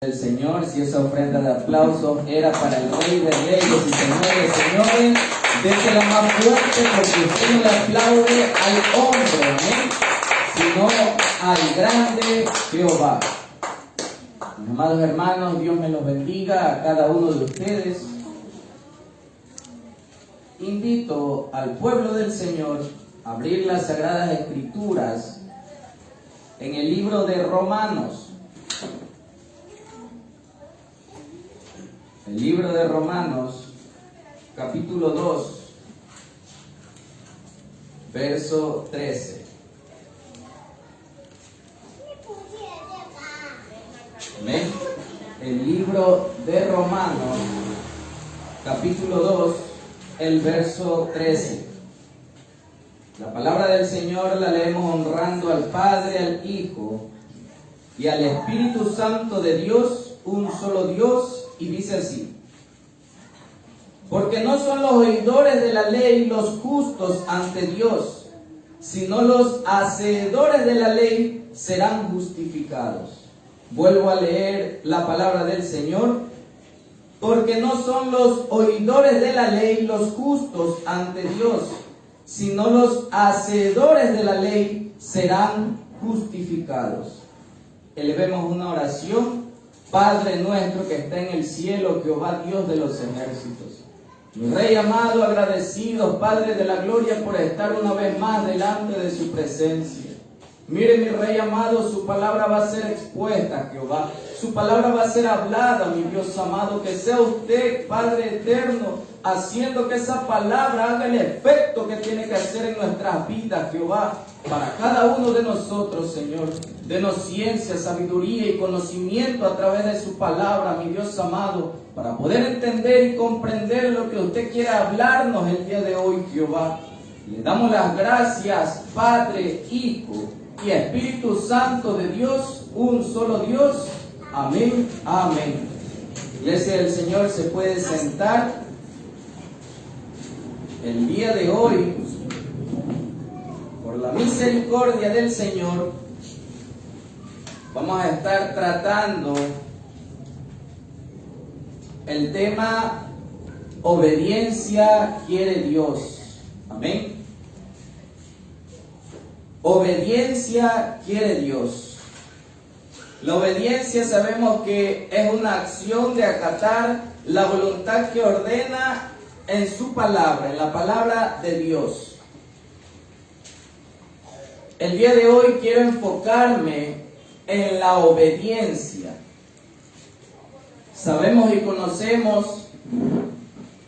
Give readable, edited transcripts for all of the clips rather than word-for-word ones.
El Señor, si esa ofrenda de aplauso era para el Rey de Reyes y Señores, señores, désela más fuerte porque usted no le aplaude al hombre, ¿eh? Sino al grande Jehová. Mis amados hermanos, Dios me los bendiga a cada uno de ustedes. Invito al pueblo del Señor a abrir las Sagradas Escrituras en el libro de Romanos. El libro de Romanos, capítulo 2, verso 13. ¿Ven? El libro de Romanos, capítulo 2, el verso 13. La palabra del Señor la leemos honrando al Padre, al Hijo y al Espíritu Santo de Dios, un solo Dios. Y dice así: porque no son los oidores de la ley los justos ante Dios, sino los hacedores de la ley serán justificados. Vuelvo a leer la palabra del Señor. Porque no son los oidores de la ley los justos ante Dios, sino los hacedores de la ley serán justificados. Elevemos una oración. Padre nuestro que está en el cielo, Jehová Dios de los ejércitos, mi Rey amado, agradecidos, Padre de la gloria, por estar una vez más delante de su presencia. Mire, mi Rey amado, su palabra va a ser expuesta, Jehová. Su palabra va a ser hablada, mi Dios amado. Que sea usted, Padre eterno, haciendo que esa palabra haga el efecto que tiene que hacer en nuestras vidas, Jehová. Para cada uno de nosotros, Señor, denos ciencia, sabiduría y conocimiento a través de su palabra, mi Dios amado, para poder entender y comprender lo que usted quiere hablarnos el día de hoy, Jehová. Le damos las gracias, Padre, Hijo y Espíritu Santo de Dios, un solo Dios. Amén, amén. Iglesia del Señor, se puede sentar. El día de hoy, por la misericordia del Señor, vamos a estar tratando el tema obediencia quiere Dios. Amén. Obediencia quiere Dios. La obediencia sabemos que es una acción de acatar la voluntad que ordena en su palabra, en la palabra de Dios. El día de hoy quiero enfocarme en la obediencia. Sabemos y conocemos,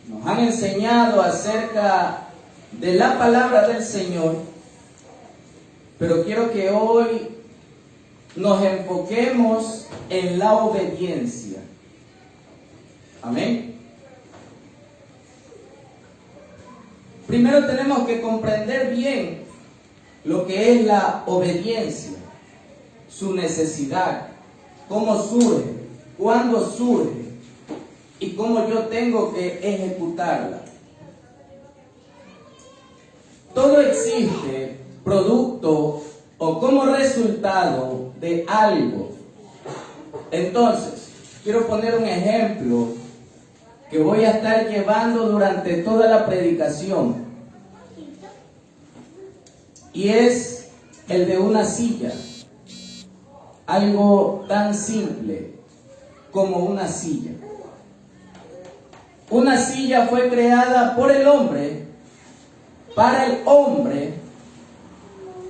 nos han enseñado acerca de la palabra del Señor, pero quiero que hoy nos enfoquemos en la obediencia. Amén. Primero tenemos que comprender bien lo que es la obediencia, su necesidad, cómo surge, cuándo surge y cómo yo tengo que ejecutarla. Todo existe producto o como resultado de algo. Entonces, quiero poner un ejemplo que voy a estar llevando durante toda la predicación. Y es el de una silla. Algo tan simple como una silla. Una silla fue creada por el hombre, para el hombre,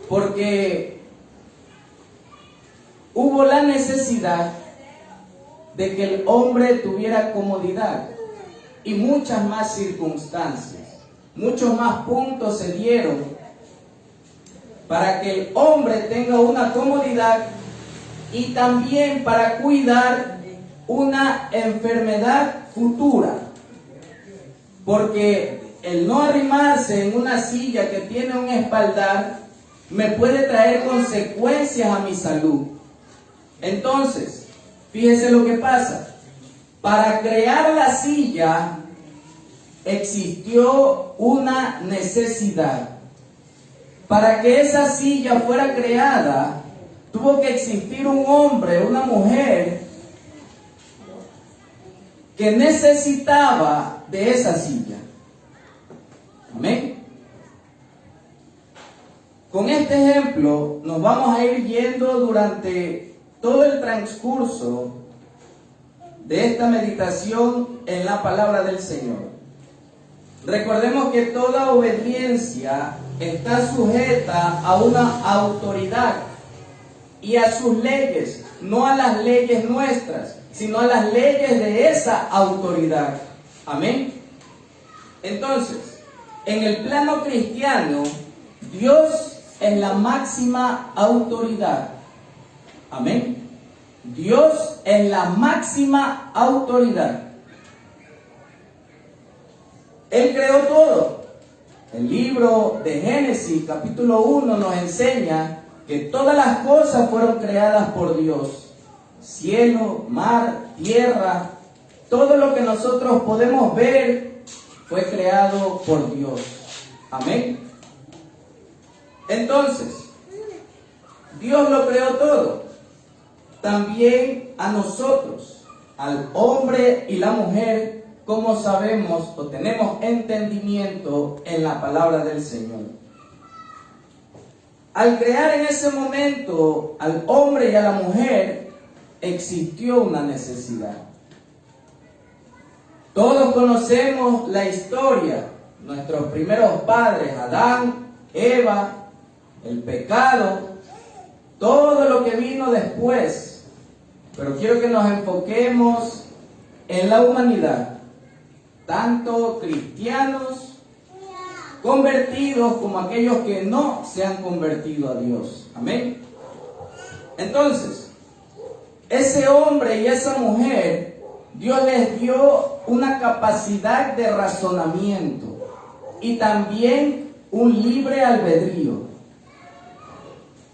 porque hubo la necesidad de que el hombre tuviera comodidad y muchas más circunstancias, muchos más puntos se dieron para que el hombre tenga una comodidad y también para cuidar una enfermedad futura, porque el no arrimarse en una silla que tiene un espaldar me puede traer consecuencias a mi salud. Entonces, fíjese lo que pasa. Para crear la silla existió una necesidad. Para que esa silla fuera creada, tuvo que existir un hombre, una mujer que necesitaba de esa silla. Amén. Con este ejemplo nos vamos a ir yendo durante todo el transcurso de esta meditación en la palabra del Señor. Recordemos que toda obediencia está sujeta a una autoridad y a sus leyes, no a las leyes nuestras, sino a las leyes de esa autoridad. Amén. Entonces, en el plano cristiano, Dios es la máxima autoridad. Amén. Dios es la máxima autoridad. Él creó todo. El libro de Génesis, capítulo 1, nos enseña que todas las cosas fueron creadas por Dios. Cielo, mar, tierra, todo lo que nosotros podemos ver fue creado por Dios. Amén. Entonces, Dios lo creó todo. También a nosotros, al hombre y la mujer, como sabemos o tenemos entendimiento en la palabra del Señor. Al crear en ese momento al hombre y a la mujer, existió una necesidad. Todos conocemos la historia, nuestros primeros padres, Adán, Eva, el pecado, todo lo que vino después. Pero quiero que nos enfoquemos en la humanidad, tanto cristianos convertidos como aquellos que no se han convertido a Dios. Amén. Entonces, ese hombre y esa mujer, Dios les dio una capacidad de razonamiento y también un libre albedrío.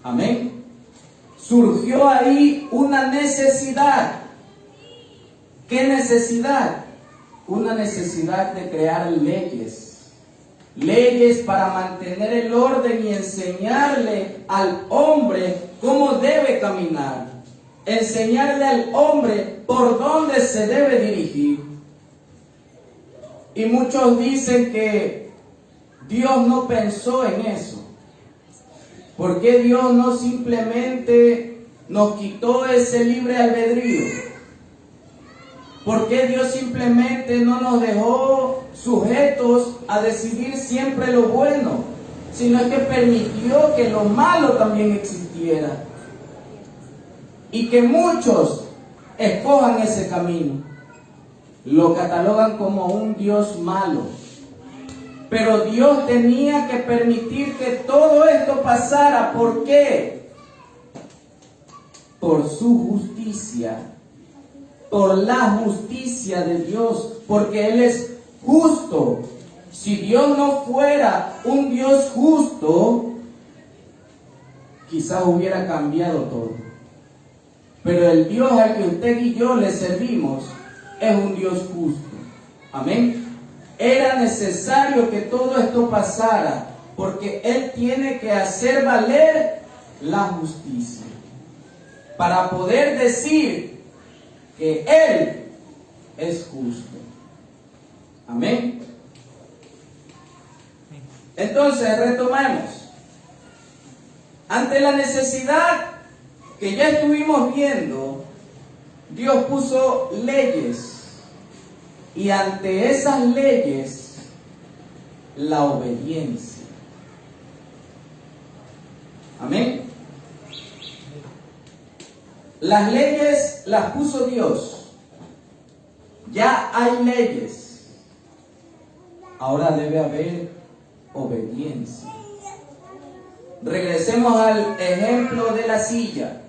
Amén. Surgió ahí una necesidad. ¿Qué necesidad? Una necesidad de crear leyes. Leyes para mantener el orden y enseñarle al hombre cómo debe caminar. Enseñarle al hombre por dónde se debe dirigir. Y muchos dicen que Dios no pensó en eso. ¿Por qué Dios no simplemente nos quitó ese libre albedrío? ¿Por qué Dios simplemente no nos dejó sujetos a decidir siempre lo bueno, sino que permitió que lo malo también existiera? Y que muchos escojan ese camino. Lo catalogan como un Dios malo. Pero Dios tenía que permitir que todo esto pasara. ¿Por qué? Por su justicia. Por la justicia de Dios. Porque Él es justo. Si Dios no fuera un Dios justo, quizás hubiera cambiado todo. Pero el Dios al que usted y yo le servimos es un Dios justo. Amén. Era necesario que todo esto pasara, porque Él tiene que hacer valer la justicia, para poder decir que Él es justo. Amén. Entonces, retomemos. Ante la necesidad que ya estuvimos viendo, Dios puso leyes. Y ante esas leyes, la obediencia. Amén. Las leyes las puso Dios. Ya hay leyes. Ahora debe haber obediencia. Regresemos al ejemplo de la silla.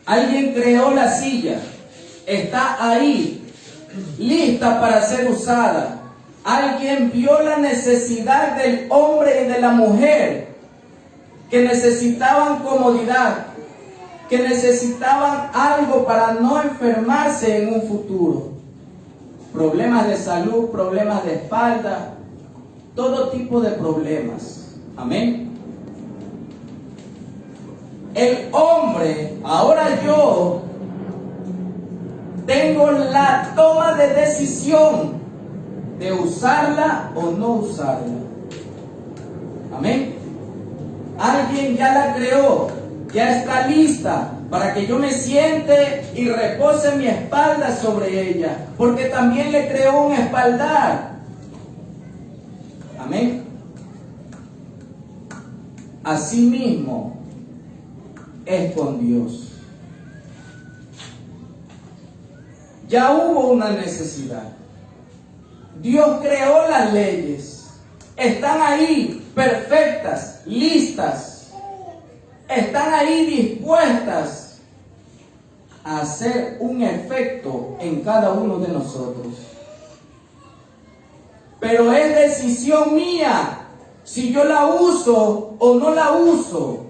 Alguien creó la silla. Está ahí, lista para ser usada. Alguien vio la necesidad del hombre y de la mujer, que necesitaban comodidad, que necesitaban algo para no enfermarse en un futuro. Problemas de salud, problemas de espalda, todo tipo de problemas. Amén. El hombre, ahora yo tengo tengo la toma de decisión de usarla o no usarla. Amén. Alguien ya la creó, ya está lista para que yo me siente y repose mi espalda sobre ella, porque también le creó un espaldar. Amén. Asimismo es con Dios. Ya hubo una necesidad. Dios creó las leyes. Están ahí, perfectas, listas. Están ahí dispuestas a hacer un efecto en cada uno de nosotros. Pero es decisión mía si yo la uso o no la uso.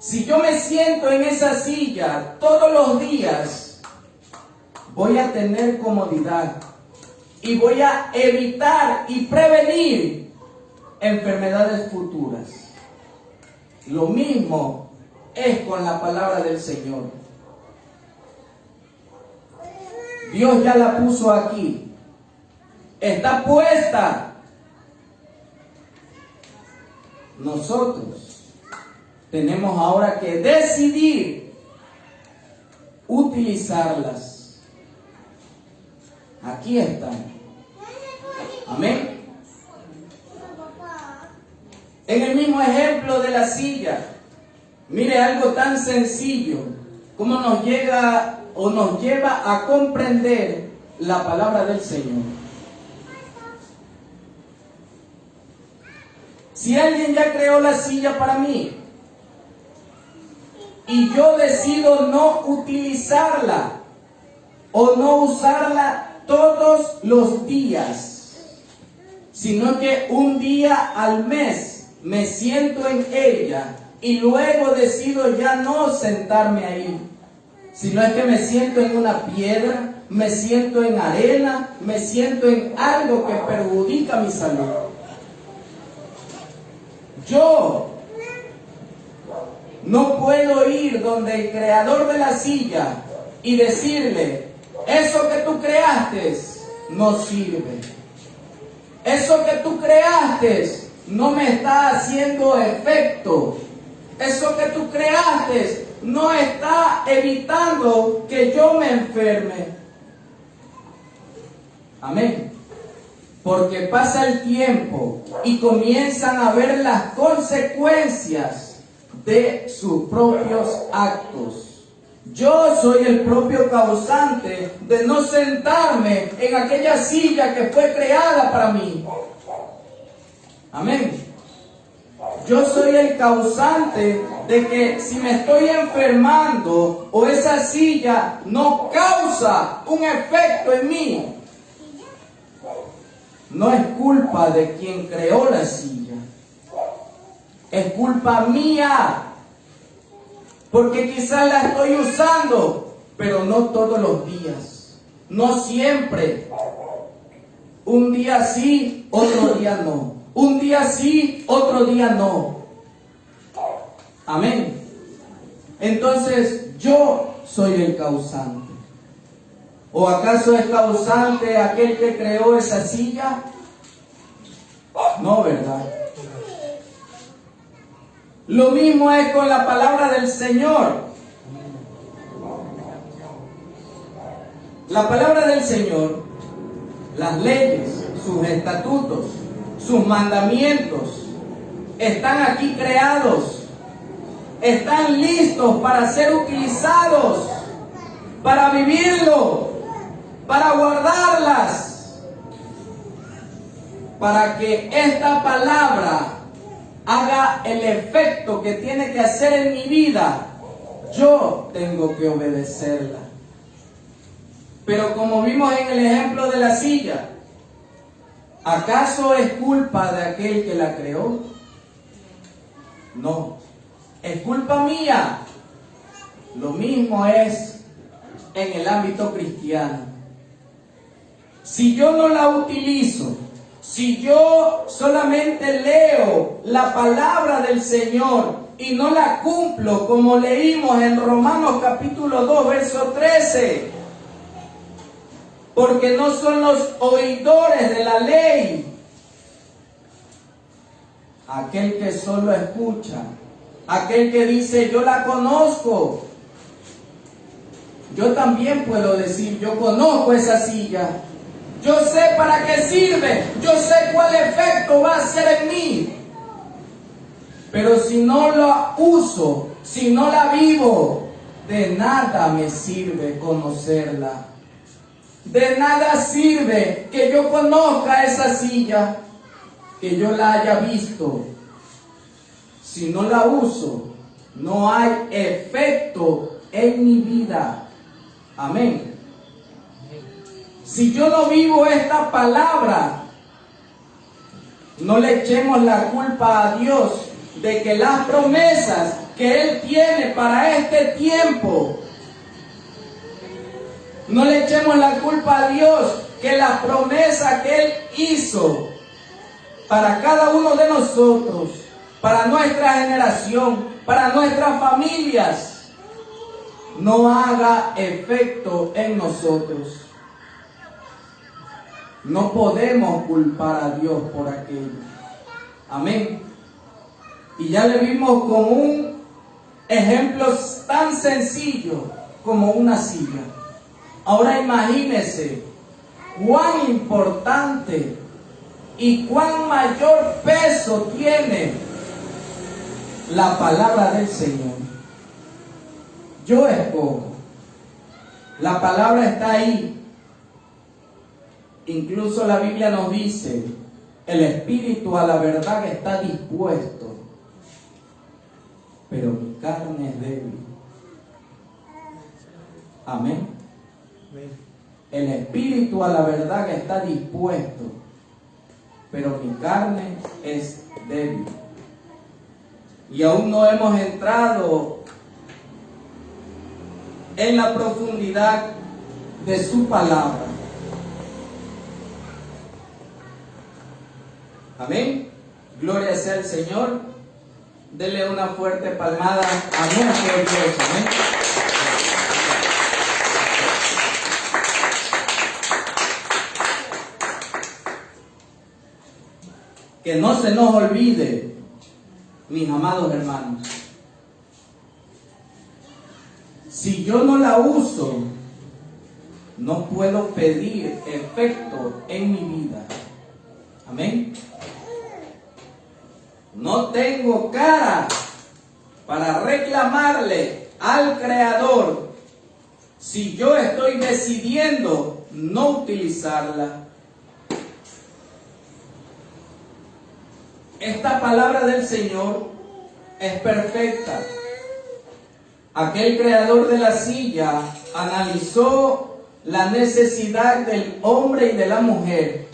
Si yo me siento en esa silla todos los días, voy a tener comodidad y voy a evitar y prevenir enfermedades futuras. Lo mismo es con la palabra del Señor. Dios ya la puso aquí. Está puesta. Nosotros tenemos ahora que decidir utilizarlas. Aquí están. Amén. En el mismo ejemplo de la silla, mire algo tan sencillo como nos llega o nos lleva a comprender la palabra del Señor. Si alguien ya creó la silla para mí y yo decido no utilizarla o no usarla todos los días, sino que un día al mes me siento en ella y luego decido ya no sentarme ahí, sino es que me siento en una piedra, me siento en arena, me siento en algo que perjudica mi salud. Yo no puedo ir donde el creador de la silla y decirle: eso que tú creaste no sirve. Eso que tú creaste no me está haciendo efecto. Eso que tú creaste no está evitando que yo me enferme. Amén. Porque pasa el tiempo y comienzan a ver las consecuencias de sus propios actos. Yo soy el propio causante de no sentarme en aquella silla que fue creada para mí. Amén. Yo soy el causante de que si me estoy enfermando o esa silla no causa un efecto en mí, no es culpa de quien creó la silla, es culpa mía, porque quizás la estoy usando, pero no todos los días, no siempre. Un día sí, otro día no. Un día sí, otro día no. Amén. Entonces yo soy el causante. ¿O acaso es causante aquel que creó esa silla? No, ¿verdad? Lo mismo es con la palabra del Señor. La palabra del Señor, las leyes, sus estatutos, sus mandamientos, están aquí creados, están listos para ser utilizados, para vivirlo, para guardarlas, para que esta palabra haga el efecto que tiene que hacer en mi vida. Yo tengo que obedecerla. Pero como vimos en el ejemplo de la silla, ¿acaso es culpa de aquel que la creó? No, es culpa mía. Lo mismo es en el ámbito cristiano. Si yo no la utilizo, si yo solamente leo la palabra del Señor y no la cumplo, como leímos en Romanos capítulo 2, verso 13, porque no son los oidores de la ley, aquel que solo escucha, aquel que dice yo la conozco. Yo también puedo decir yo conozco esa silla, yo sé para qué sirve, yo sé cuál efecto va a hacer en mí. Pero si no la uso, si no la vivo, de nada me sirve conocerla. De nada sirve que yo conozca esa silla, que yo la haya visto. Si no la uso, no hay efecto en mi vida. Amén. Si yo no vivo esta palabra, no le echemos la culpa a Dios de que las promesas que Él tiene para este tiempo, no le echemos la culpa a Dios que las promesas que Él hizo para cada uno de nosotros, para nuestra generación, para nuestras familias, no haga efecto en nosotros. No podemos culpar a Dios por aquello. Amén. Y ya le vimos con un ejemplo tan sencillo como una silla. Ahora imagínese cuán importante y cuán mayor peso tiene la palabra del Señor. Yo escojo. La palabra está ahí. Incluso la Biblia nos dice, el espíritu a la verdad está dispuesto, pero mi carne es débil. Amén. El espíritu a la verdad está dispuesto, pero mi carne es débil. Y aún no hemos entrado en la profundidad de su palabra. Amén. Gloria sea al Señor. Dele una fuerte palmada a nuestro Dios. Amén. Que no se nos olvide, mis amados hermanos, si yo no la uso, no puedo pedir efecto en mi vida. Amén. No tengo cara para reclamarle al Creador si yo estoy decidiendo no utilizarla. Esta palabra del Señor es perfecta. Aquel creador de la silla analizó la necesidad del hombre y de la mujer.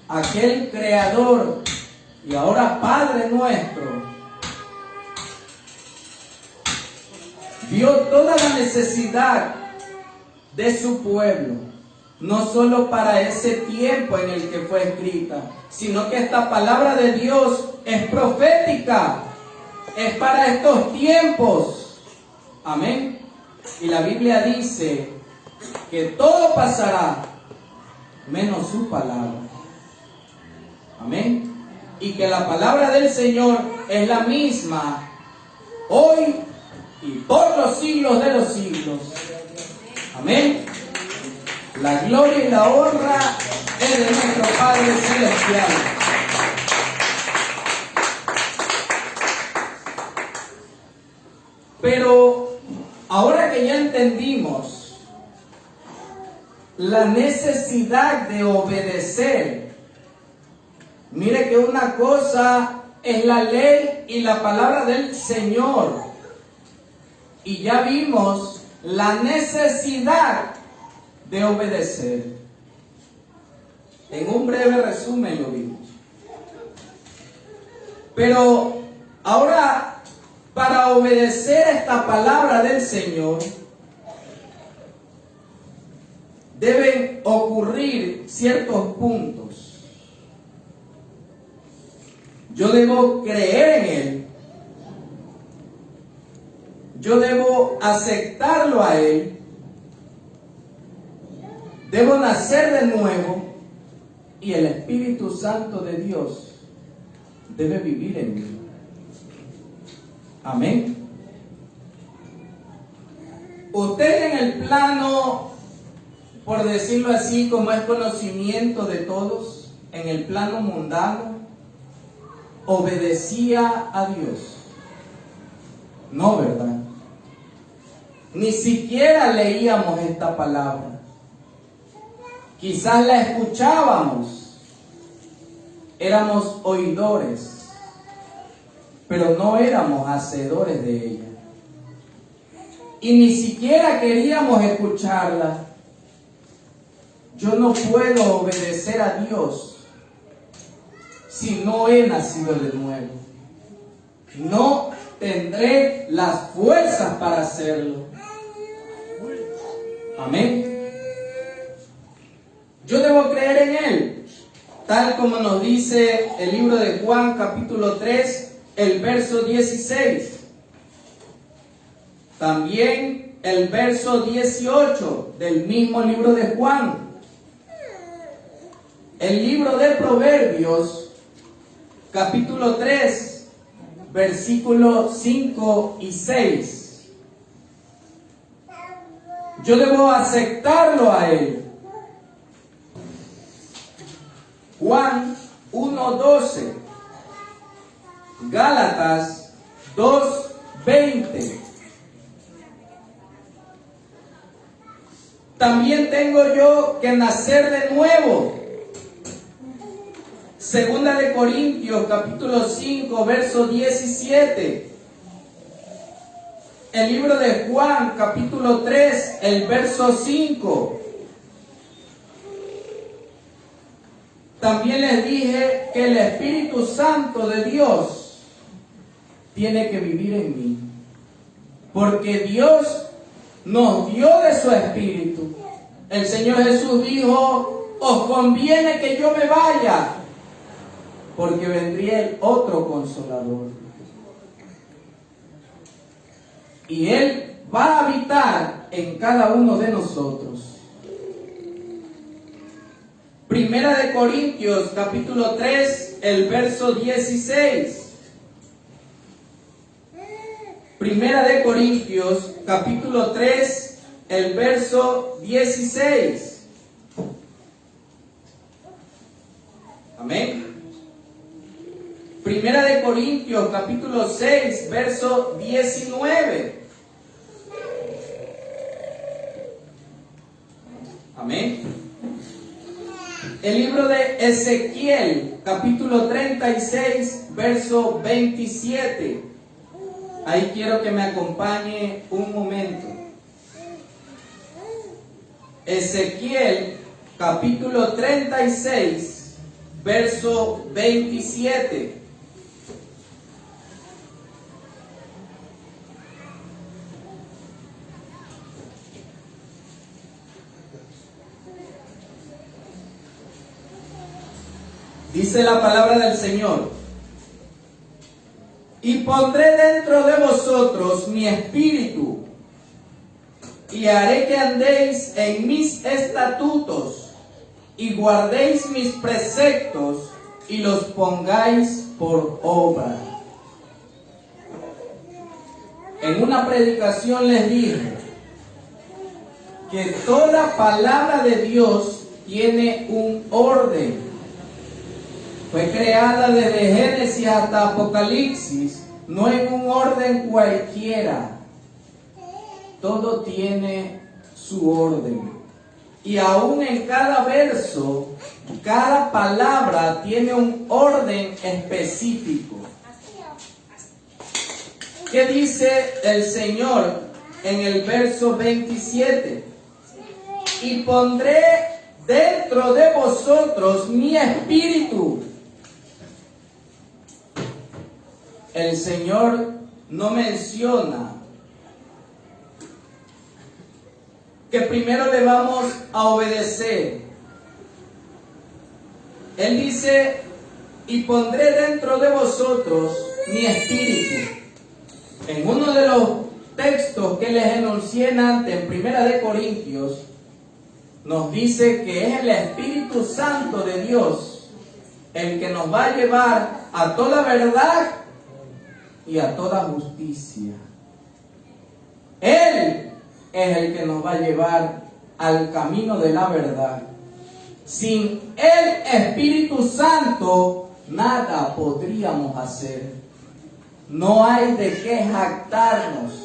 Aquel creador y ahora Padre nuestro vio toda la necesidad de su pueblo, no solo para ese tiempo en el que fue escrita, sino que esta palabra de Dios es profética, es para estos tiempos. Amén. Y la Biblia dice que todo pasará menos su palabra. Amén. Y que la palabra del Señor es la misma hoy y por los siglos de los siglos. Amén. La gloria y la honra es de nuestro Padre Celestial. Pero ahora que ya entendimos la necesidad de obedecer, mire que una cosa es la ley y la palabra del Señor. Y ya vimos la necesidad de obedecer. En un breve resumen lo vimos. Pero ahora, para obedecer esta palabra del Señor, deben ocurrir ciertos puntos. Yo debo creer en Él. Yo debo aceptarlo a Él. Debo nacer de nuevo y el Espíritu Santo de Dios debe vivir en mí. Amén. Usted en el plano, por decirlo así, como es conocimiento de todos, en el plano mundano, obedecía a Dios. No, ¿verdad? Ni siquiera leíamos esta palabra. Quizás la escuchábamos, éramos oidores, pero no éramos hacedores de ella. Y ni siquiera queríamos escucharla. Yo no puedo obedecer a Dios si no he nacido de nuevo. No tendré las fuerzas para hacerlo. Amén. Yo debo creer en Él, tal como nos dice el libro de Juan, capítulo 3, el verso 16. También el verso 18 del mismo libro de Juan. El libro de Proverbios, capítulo 3, versículos 5 y 6. Yo debo aceptarlo a Él. Juan 1:12, Gálatas 2:20. También tengo yo que nacer de nuevo. Segunda de Corintios, capítulo 5, verso 17. El libro de Juan, capítulo 3, el verso 5. También les dije que el Espíritu Santo de Dios tiene que vivir en mí. Porque Dios nos dio de su Espíritu. El Señor Jesús dijo: os conviene que yo me vaya, porque vendría el otro Consolador. Y Él va a habitar en cada uno de nosotros. Primera de Corintios, capítulo 3, el verso 16. Primera de Corintios, capítulo 3, el verso 16. Amén. Primera de Corintios, capítulo 6, verso 19. Amén. El libro de Ezequiel, capítulo 36, verso 27. Ahí quiero que me acompañe un momento. Ezequiel, capítulo 36, verso 27. Dice la palabra del Señor: y pondré dentro de vosotros mi espíritu, y haré que andéis en mis estatutos, y guardéis mis preceptos, y los pongáis por obra. En una predicación les dije que toda palabra de Dios tiene un orden. Fue creada desde Génesis hasta Apocalipsis, no en un orden cualquiera. Todo tiene su orden. Y aún en cada verso, cada palabra tiene un orden específico. ¿Qué dice el Señor en el verso 27? Y pondré dentro de vosotros mi espíritu. El Señor no menciona que primero le vamos a obedecer. Él dice: y pondré dentro de vosotros mi espíritu. En uno de los textos que les enuncié antes, en Primera de Corintios, nos dice que es el Espíritu Santo de Dios el que nos va a llevar a toda verdad y a toda justicia. Él es el que nos va a llevar al camino de la verdad. Sin el Espíritu Santo, nada podríamos hacer. No hay de qué jactarnos.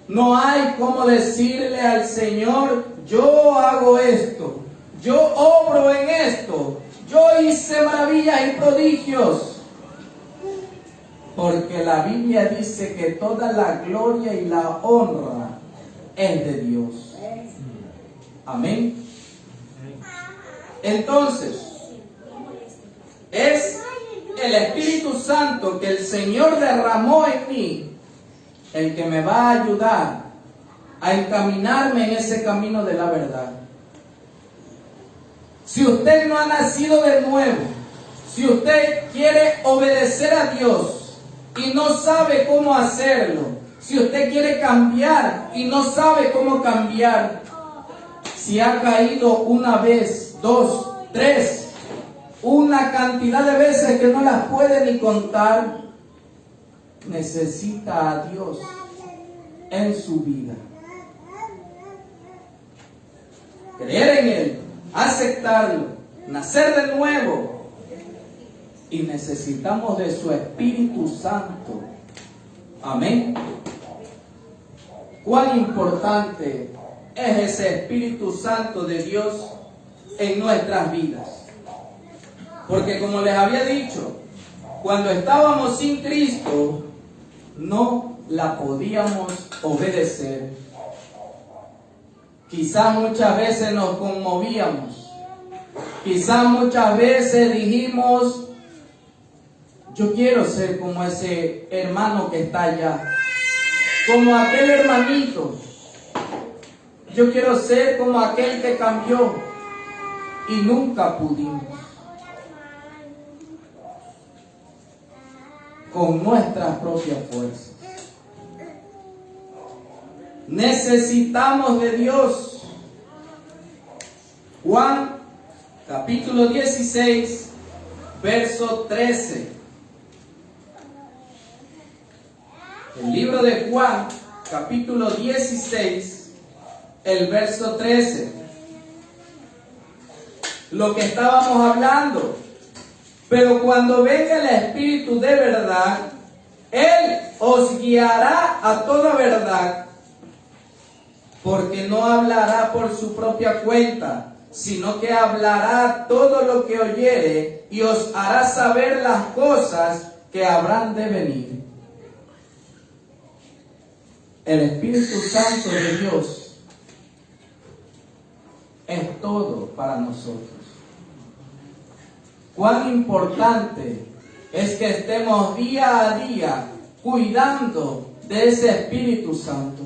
No hay cómo decirle al Señor, yo hago esto, yo obro en esto, yo hice maravillas y prodigios. Porque la Biblia dice que toda la gloria y la honra es de Dios. Amén. Entonces, es el Espíritu Santo que el Señor derramó en mí el que me va a ayudar a encaminarme en ese camino de la verdad. Si usted no ha nacido de nuevo, si usted quiere obedecer a Dios y no sabe cómo hacerlo, si usted quiere cambiar y no sabe cómo cambiar, si ha caído una vez, dos, tres, una cantidad de veces que no las puede ni contar, necesita a Dios en su vida. Creer en Él, aceptarlo, nacer de nuevo. Y necesitamos de su Espíritu Santo. Amén. Cuán importante es ese Espíritu Santo de Dios en nuestras vidas. Porque como les había dicho, cuando estábamos sin Cristo, no la podíamos obedecer. Quizás muchas veces nos conmovíamos. Quizás muchas veces dijimos, yo quiero ser como ese hermano que está allá, como aquel hermanito. Yo quiero ser como aquel que cambió y nunca pudimos. Con nuestras propias fuerzas. Necesitamos de Dios. Juan, capítulo 16, verso 13. El libro de Juan, capítulo 16, el verso 13. Lo que estábamos hablando. Pero cuando venga el Espíritu de verdad, Él os guiará a toda verdad, porque no hablará por su propia cuenta, sino que hablará todo lo que oyere y os hará saber las cosas que habrán de venir. El Espíritu Santo de Dios es todo para nosotros. Cuán importante es que estemos día a día cuidando de ese Espíritu Santo,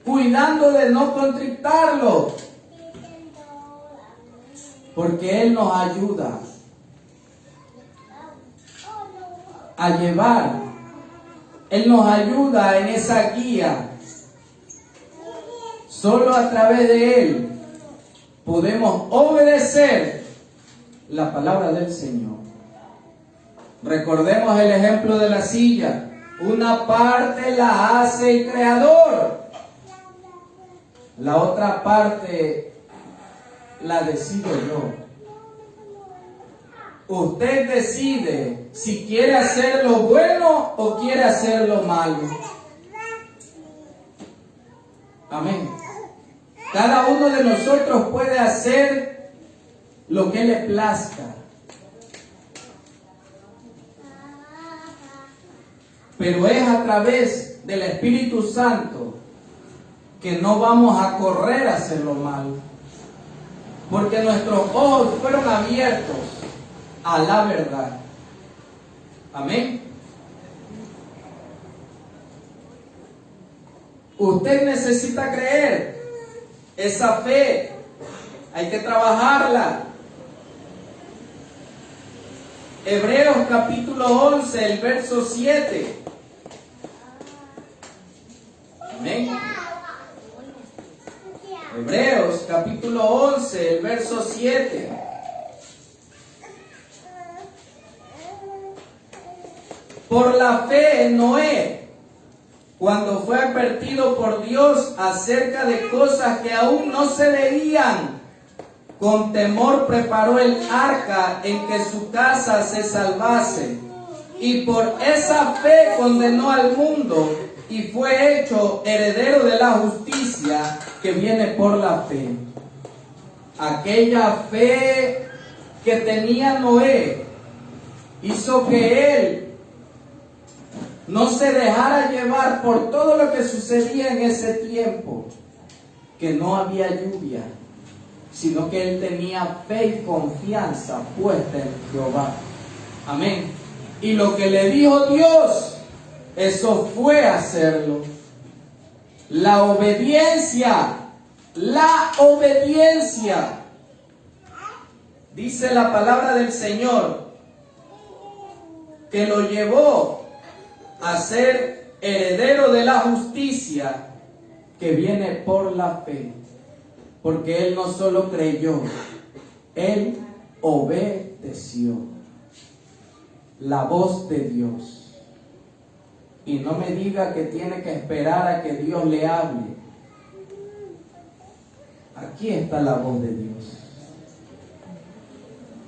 cuidando de no contrictarlo, porque Él nos ayuda a llevar, Él nos ayuda en esa guía. Solo a través de Él podemos obedecer la palabra del Señor. Recordemos el ejemplo de la silla. Una parte la hace el Creador, la otra parte la decido yo. Usted decide si quiere hacer lo bueno o quiere hacer lo malo. Amén. Cada uno de nosotros puede hacer lo que le plazca. Pero es a través del Espíritu Santo que no vamos a correr a hacer lo malo. Porque nuestros ojos fueron abiertos a la verdad. Amén. Usted necesita creer. Esa fe hay que trabajarla. Hebreos capítulo 11, el verso 7. Amén. Hebreos capítulo 11, el verso 7. Por la fe, Noé, cuando fue advertido por Dios acerca de cosas que aún no se veían, con temor preparó el arca en que su casa se salvase. Y por esa fe condenó al mundo y fue hecho heredero de la justicia que viene por la fe. Aquella fe que tenía Noé hizo que él no se dejara llevar por todo lo que sucedía en ese tiempo, que no había lluvia, sino que él tenía fe y confianza puesta en Jehová. Amén. Y lo que le dijo Dios, eso fue hacerlo. La obediencia. Dice la palabra del Señor que lo llevó a ser heredero de la justicia que viene por la fe. Porque él no solo creyó, él obedeció la voz de Dios. Y no me diga que tiene que esperar a que Dios le hable. Aquí está la voz de Dios.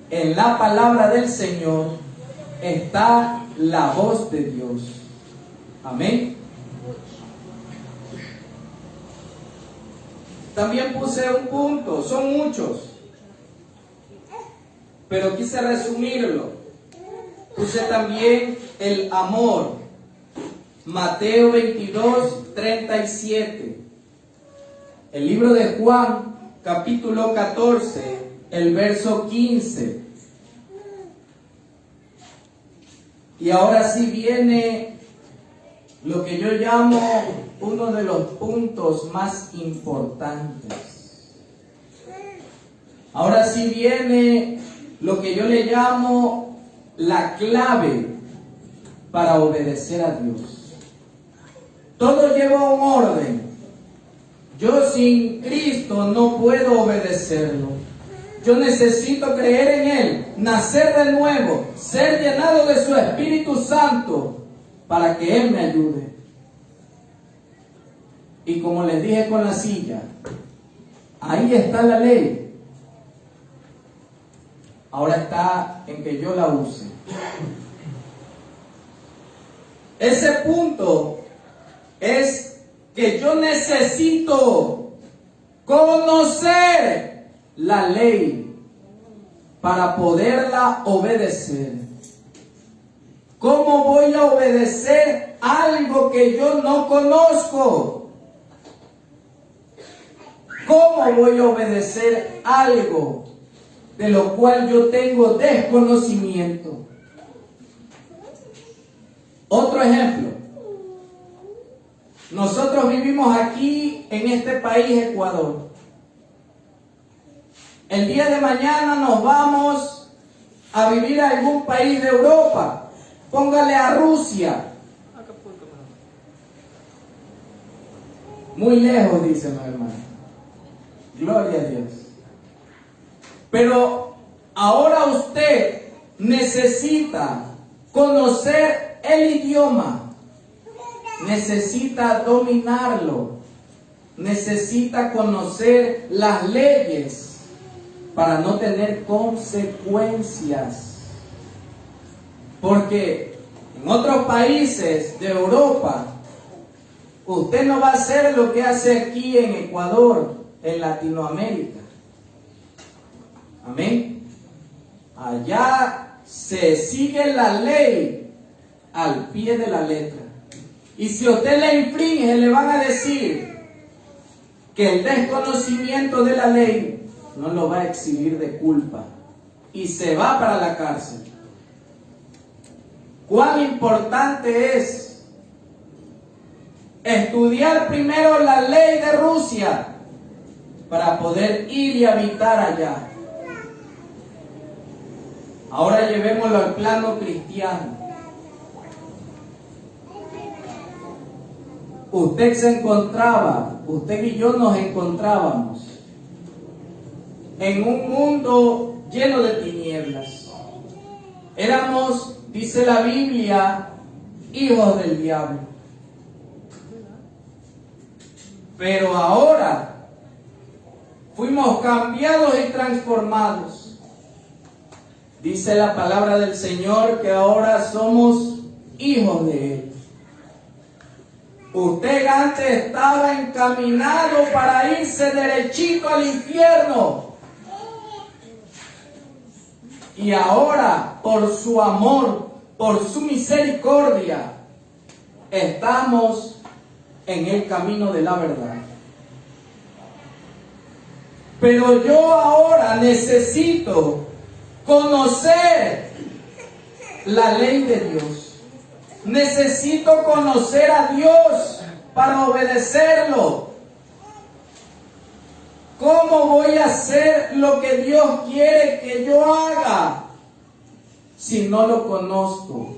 En la palabra del Señor está la voz de Dios. Amén. También puse un punto, son muchos, pero quise resumirlo. Puse también el amor. Mateo 22, 37. El libro de Juan, capítulo 14, el verso 15. Y ahora sí viene lo que yo llamo uno de los puntos más importantes. Ahora sí viene lo que yo le llamo la clave para obedecer a Dios. Todo lleva un orden. Yo sin Cristo no puedo obedecerlo. Yo necesito creer en Él, nacer de nuevo, ser llenado de su Espíritu Santo para que Él me ayude. Y como les dije con la silla, ahí está la ley. Ahora está en que yo la use. Ese punto es que yo necesito conocer la ley para poderla obedecer. ¿Cómo voy a obedecer algo que yo no conozco? ¿Cómo voy a obedecer algo de lo cual yo tengo desconocimiento? Otro ejemplo. Nosotros vivimos aquí en este país, Ecuador. El día de mañana nos vamos a vivir a algún país de Europa. Póngale a Rusia. Muy lejos, dicen los hermanos. Gloria a Dios. Pero ahora usted necesita conocer el idioma. Necesita dominarlo. Necesita conocer las leyes para no tener consecuencias. Porque en otros países de Europa, usted no va a hacer lo que hace aquí en Ecuador, en Latinoamérica. Amén. Allá se sigue la ley al pie de la letra. Y si usted la infringe, le van a decir que el desconocimiento de la ley no lo va a eximir de culpa. Y se va para la cárcel. ¿Cuán importante es estudiar primero la ley de Rusia para poder ir y habitar allá? Ahora llevémoslo al plano cristiano. usted y yo nos encontrábamos en un mundo lleno de tinieblas. Éramos, dice la Biblia, hijos del diablo. Pero ahora fuimos cambiados y transformados. Dice la palabra del Señor que ahora somos hijos de Él. Usted antes estaba encaminado para irse derechito al infierno. Y ahora, por su amor, por su misericordia, estamos en el camino de la verdad. Pero yo ahora necesito conocer la ley de Dios. Necesito conocer a Dios para obedecerlo. ¿Cómo voy a hacer lo que Dios quiere que yo haga si no lo conozco?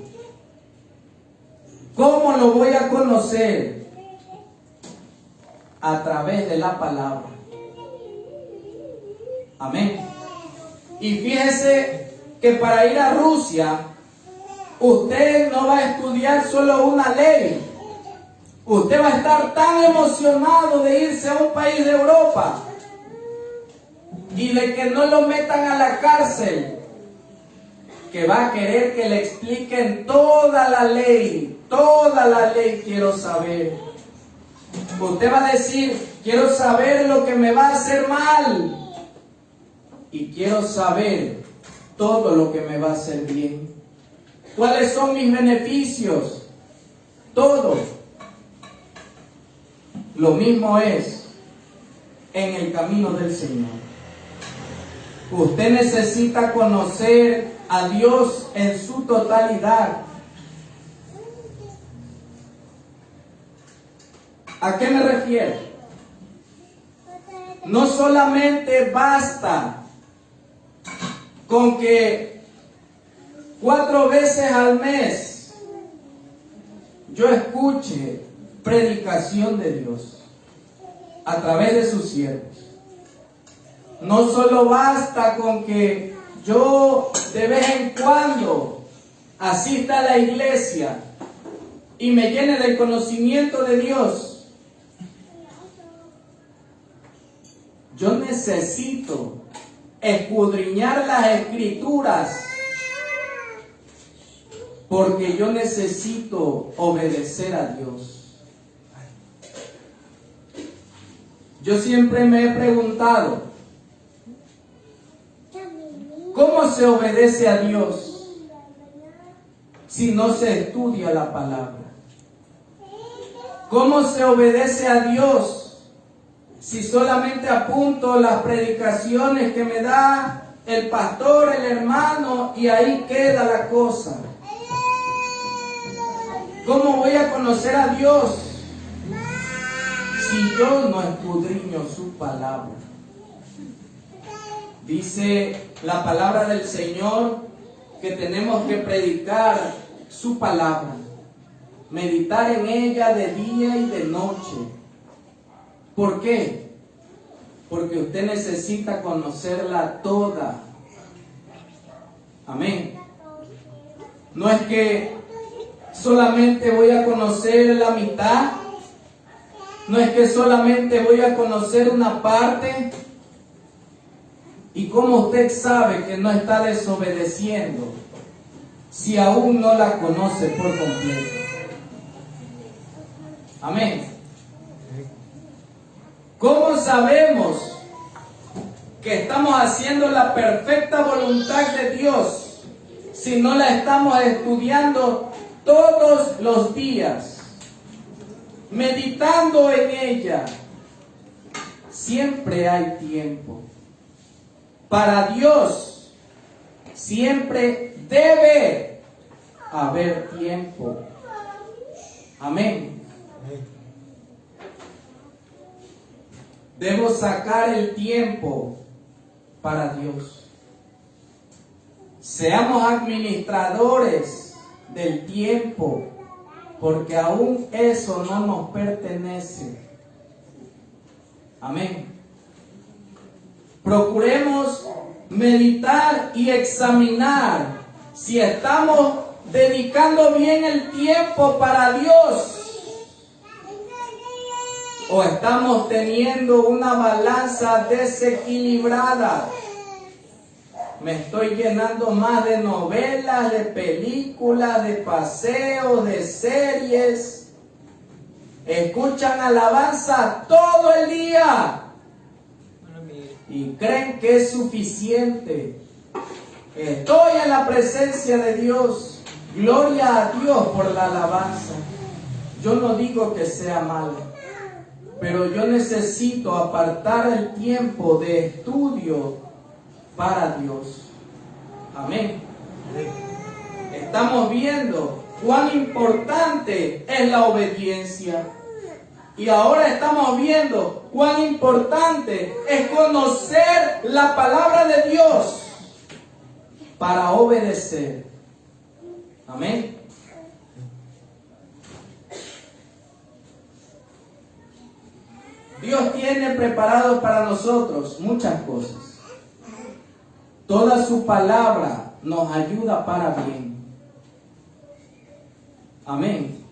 ¿Cómo lo voy a conocer? A través de la palabra. Amén. Y fíjese que para ir a Rusia, usted no va a estudiar solo una ley. Usted va a estar tan emocionado de irse a un país de Europa y de que no lo metan a la cárcel, que va a querer que le expliquen toda la ley quiero saber. Usted va a decir, quiero saber lo que me va a hacer mal y quiero saber todo lo que me va a hacer bien. ¿Cuáles son mis beneficios? Todo. Lo mismo es en el camino del Señor. Usted necesita conocer a Dios en su totalidad. ¿A qué me refiero? No solamente basta con que 4 veces al mes yo escuche predicación de Dios a través de sus siervos. No solo basta con que yo de vez en cuando asista a la iglesia y me llene del conocimiento de Dios. Yo necesito escudriñar las Escrituras, porque yo necesito obedecer a Dios. Yo siempre me he preguntado, ¿cómo se obedece a Dios si no se estudia la palabra? ¿Cómo se obedece a Dios si solamente apunto las predicaciones que me da el pastor, el hermano, y ahí queda la cosa? ¿Cómo voy a conocer a Dios si yo no escudriño su palabra? Dice la palabra del Señor que tenemos que predicar su palabra, meditar en ella de día y de noche. ¿Por qué? Porque usted necesita conocerla toda. Amén. No es que solamente voy a conocer la mitad, no es que solamente voy a conocer una parte. ¿Y cómo usted sabe que no está desobedeciendo si aún no la conoce por completo? Amén. ¿Cómo sabemos que estamos haciendo la perfecta voluntad de Dios si no la estamos estudiando todos los días, meditando en ella? Siempre hay tiempo. Para Dios siempre debe haber tiempo. Amén. Debo sacar el tiempo para Dios. Seamos administradores del tiempo. porque aún eso no nos pertenece. Amén. Procuremos meditar y examinar si estamos dedicando bien el tiempo para Dios o estamos teniendo una balanza desequilibrada. Me estoy llenando más de novelas, de películas, de paseos, de series. Escuchan alabanza todo el día y creen que es suficiente. Estoy en la presencia de Dios. Gloria a Dios por la alabanza. Yo no digo que sea malo, pero yo necesito apartar el tiempo de estudio para Dios. Amén. Estamos viendo cuán importante es la obediencia. Y ahora estamos viendo cuán importante es conocer la palabra de Dios para obedecer. Amén. Dios tiene preparado para nosotros muchas cosas. Toda su palabra nos ayuda para bien. Amén.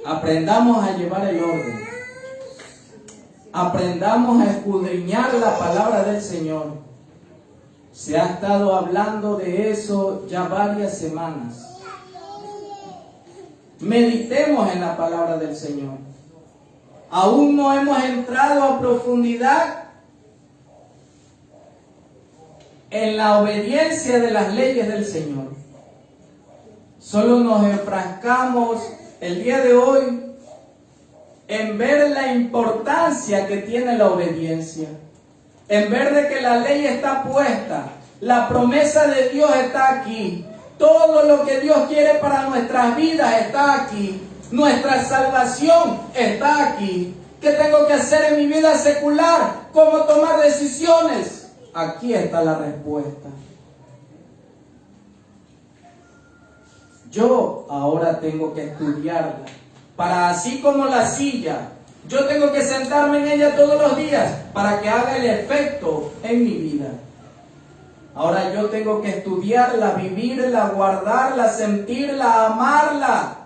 Aprendamos a llevar el orden. Aprendamos a escudriñar la palabra del Señor. Se ha estado hablando de eso ya varias semanas. Meditemos en la palabra del Señor. Aún no hemos entrado a profundidad en la obediencia de las leyes del Señor. Solo nos enfrascamos el día de hoy en ver la importancia que tiene la obediencia, en ver de que la ley está puesta, la promesa de Dios está aquí, todo lo que Dios quiere para nuestras vidas está aquí, nuestra salvación está aquí. ¿Qué tengo que hacer en mi vida secular? ¿Cómo tomar decisiones? Aquí está la respuesta. Yo ahora tengo que estudiarla, para así como la silla, yo tengo que sentarme en ella todos los días para que haga el efecto en mi vida. Ahora yo tengo que estudiarla, vivirla, guardarla, sentirla, amarla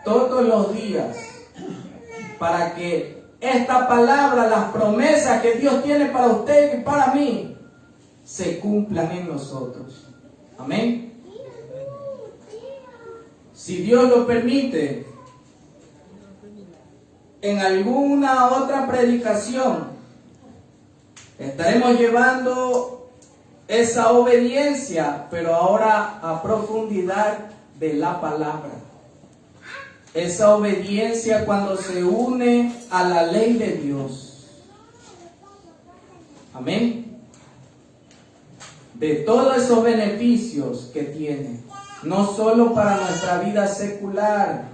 todos los días, para que esta palabra, las promesas que Dios tiene para usted y para mí, se cumplan en nosotros. Amén. Si Dios lo permite, en alguna otra predicación estaremos llevando esa obediencia, pero ahora a profundidad de la palabra. Esa obediencia cuando se une a la ley de Dios. Amén. De todos esos beneficios que tiene, no solo para nuestra vida secular,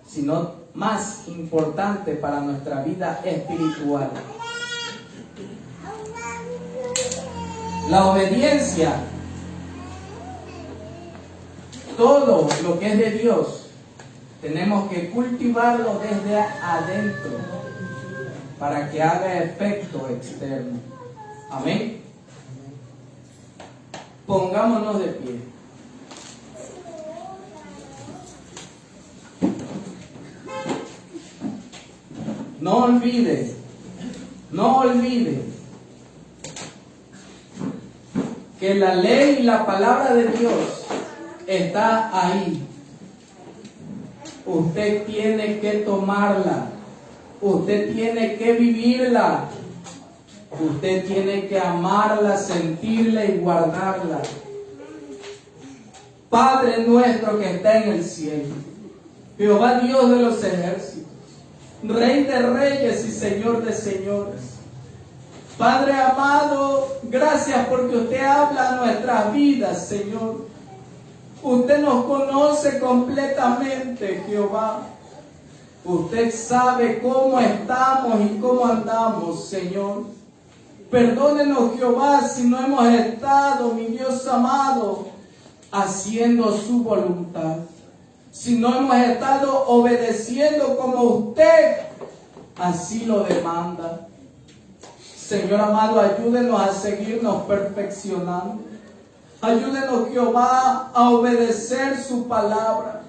sino más importante para nuestra vida espiritual. La obediencia, todo lo que es de Dios, tenemos que cultivarlo desde adentro para que haga efecto externo. Amén. Pongámonos de pie. No olvide que la ley y la palabra de Dios está ahí. Usted tiene que tomarla, usted tiene que vivirla, usted tiene que amarla, sentirla y guardarla. Padre nuestro que está en el cielo, Jehová Dios de los ejércitos, Rey de reyes y Señor de señores. Padre amado, gracias porque usted habla a nuestras vidas, Señor. Usted nos conoce completamente, Jehová. Usted sabe cómo estamos y cómo andamos, Señor. Perdónenos, Jehová, si no hemos estado, mi Dios amado, haciendo su voluntad, si no hemos estado obedeciendo como usted así lo demanda. Señor amado, ayúdenos a seguirnos perfeccionando. Ayúdenos, Jehová, a obedecer su palabra.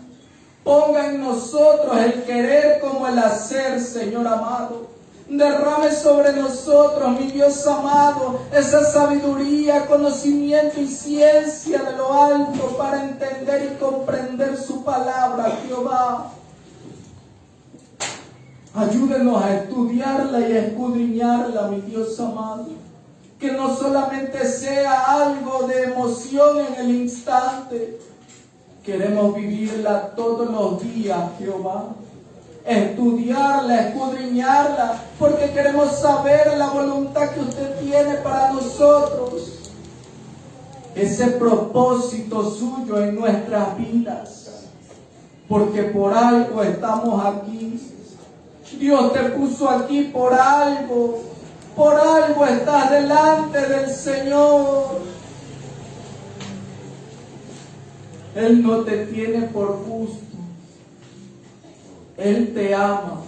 Ponga en nosotros el querer como el hacer, Señor amado. Derrame sobre nosotros, mi Dios amado, esa sabiduría, conocimiento y ciencia de lo alto para entender y comprender su palabra, Jehová. Ayúdenos a estudiarla y a escudriñarla, mi Dios amado. Que no solamente sea algo de emoción en el instante. Queremos vivirla todos los días, Jehová. Estudiarla, escudriñarla, porque queremos saber la voluntad que usted tiene para nosotros. Ese propósito suyo en nuestras vidas. Porque por algo estamos aquí. Dios te puso aquí por algo. Por algo estás delante del Señor. Él no te tiene por gusto. Él te ama.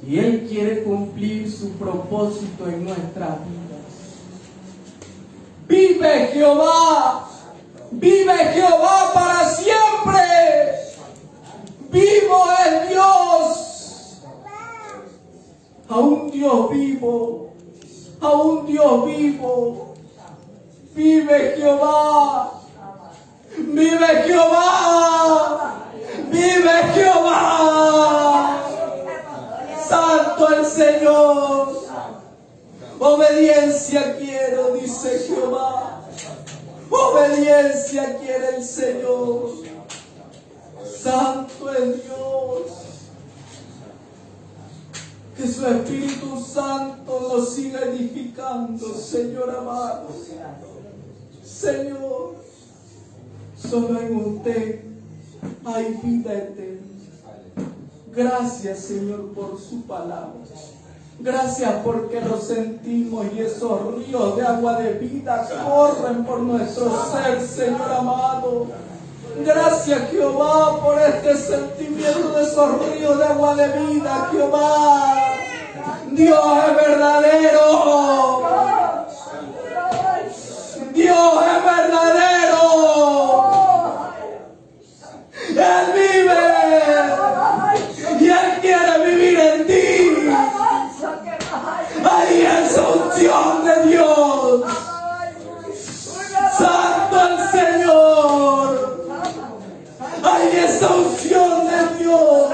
Y Él quiere cumplir su propósito en nuestras vidas. Vive Jehová. Vive Jehová para siempre. Vivo es Dios. A un Dios vivo. A un Dios vivo. Vive Jehová. Vive Jehová. Vive Jehová. Santo el Señor. Obediencia quiero, dice Jehová. Obediencia quiere el Señor. Santo es Dios. Que su Espíritu Santo nos siga edificando, Señor amado. Señor, solo en usted hay vida eterna. Gracias, Señor, por su palabra. Gracias porque lo sentimos y esos ríos de agua de vida corren por nuestro ser, Señor amado. Gracias, Jehová, por este sentimiento de esos ríos de agua de vida, Jehová. Dios es verdadero. Dios es verdadero. Él vive. Y Él quiere vivir en ti. Ahí es la unción de Dios. Santo el Señor. Ahí es la unción de Dios.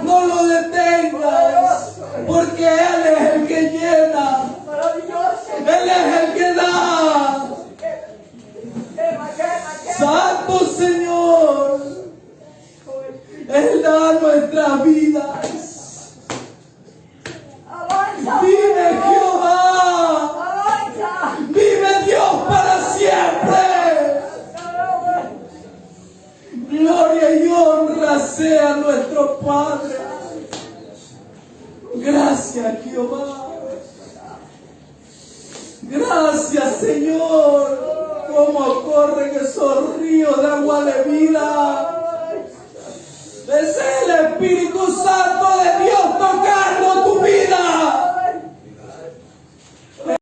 No lo detengas, porque Él es el que llena. Él es el que da. Santo Señor. Él da nuestras vidas. Vive Jehová. Vive Dios para siempre. Gloria y honra sea nuestro Padre. Gracias, Jehová. Gracias, Señor. Cómo corren esos ríos de agua de vida. Es el Espíritu Santo de Dios tocando tu vida.